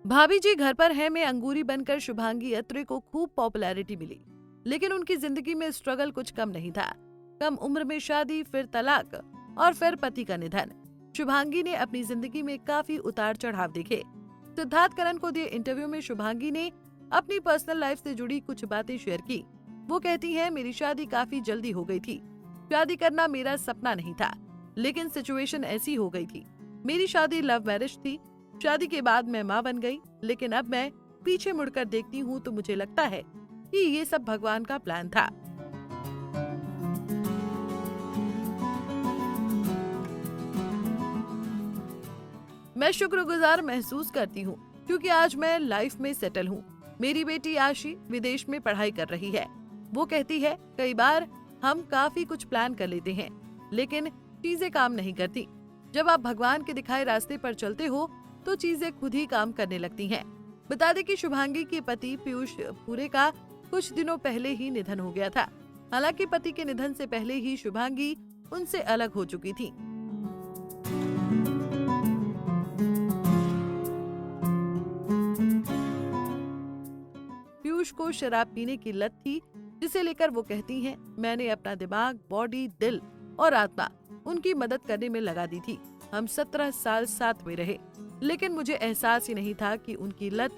भाभी जी घर पर है में अंगूरी बनकर शुभांगी अत्रे को खूब पॉपुलैरिटी मिली, लेकिन उनकी जिंदगी में स्ट्रगल कुछ कम नहीं था। कम उम्र में शादी, फिर तलाक और फिर पति का निधन। शुभांगी ने अपनी जिंदगी में काफी उतार चढ़ाव देखे। सिद्धार्थ करण को दिए इंटरव्यू में शुभांगी ने अपनी पर्सनल लाइफ से जुड़ी कुछ बातें शेयर की। वो कहती हैं, मेरी शादी काफी जल्दी हो गई थी। शादी करना मेरा सपना नहीं था, लेकिन सिचुएशन ऐसी हो गई थी। मेरी शादी लव मैरिज थी। शादी के बाद मैं माँ बन गई, लेकिन अब मैं पीछे मुड़कर देखती हूँ तो मुझे लगता है कि ये सब भगवान का प्लान था। मैं शुक्रगुजार महसूस करती हूँ क्योंकि आज मैं लाइफ में सेटल हूँ। मेरी बेटी आशी विदेश में पढ़ाई कर रही है। वो कहती है, कई बार हम काफी कुछ प्लान कर लेते हैं, लेकिन चीजें काम नहीं करती। जब आप भगवान के दिखाए रास्ते पर चलते हो तो चीजें खुद ही काम करने लगती हैं। बता दें कि शुभांगी के पति पीयूष पूरे का कुछ दिनों पहले ही निधन हो गया था। हालांकि पति के निधन से पहले ही शुभांगी उनसे अलग हो चुकी थी। पीयूष को शराब पीने की लत थी, जिसे लेकर वो कहती हैं, मैंने अपना दिमाग, बॉडी, दिल और आत्मा उनकी मदद करने में लगा दी थी। हम 17 साल साथ में रहे, लेकिन मुझे एहसास ही नहीं था कि उनकी लत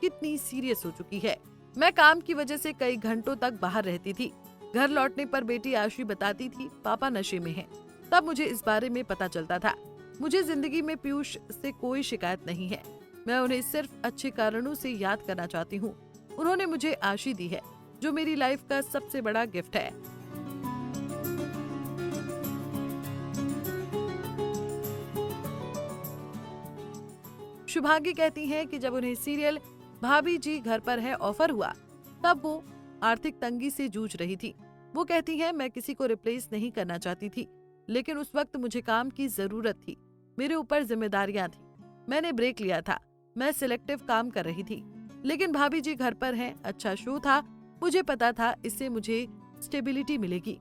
कितनी सीरियस हो चुकी है। मैं काम की वजह से कई घंटों तक बाहर रहती थी। घर लौटने पर बेटी आशी बताती थी, पापा नशे में हैं। तब मुझे इस बारे में पता चलता था। मुझे जिंदगी में पीयूष से कोई शिकायत नहीं है। मैं उन्हें सिर्फ अच्छे कारणों से याद करना चाहती हूँ। उन्होंने मुझे आशी दी है, जो मेरी लाइफ का सबसे बड़ा गिफ्ट है। शुभांगी कहती हैं कि जब उन्हें सीरियल भाभी जी घर पर है ऑफर हुआ, तब वो आर्थिक तंगी से जूझ रही थी। वो कहती हैं, मैं किसी को रिप्लेस नहीं करना चाहती थी, लेकिन उस वक्त मुझे काम की जरूरत थी। मेरे ऊपर जिम्मेदारियां थी। मैंने ब्रेक लिया था। मैं सिलेक्टिव काम कर रही थी, लेकिन भाभी जी घर पर हैं अच्छा शो था। मुझे पता था इससे मुझे स्टेबिलिटी मिलेगी।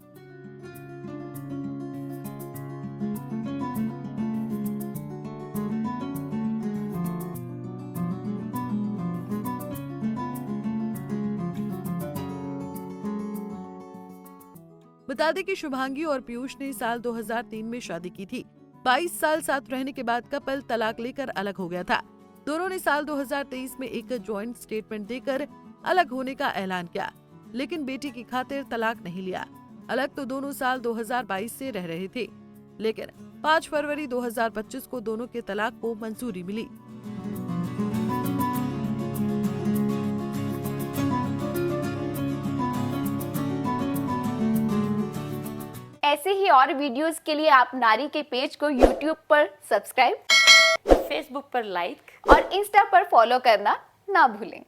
बता दें कि शुभांगी और पीयूष ने साल 2003 में शादी की थी। 22 साल साथ रहने के बाद कपल तलाक लेकर अलग हो गया था। दोनों ने साल 2023 में एक जॉइंट स्टेटमेंट देकर अलग होने का ऐलान किया, लेकिन बेटी की खातिर तलाक नहीं लिया। अलग तो दोनों साल 2022 से रह रहे थे, लेकिन 5 फरवरी 2025 को दोनों के तलाक को मंजूरी मिली। ऐसे ही और वीडियोस के लिए आप नारी के पेज को YouTube पर सब्सक्राइब, फेसबुक पर लाइक और इंस्टा पर फॉलो करना ना भूलें।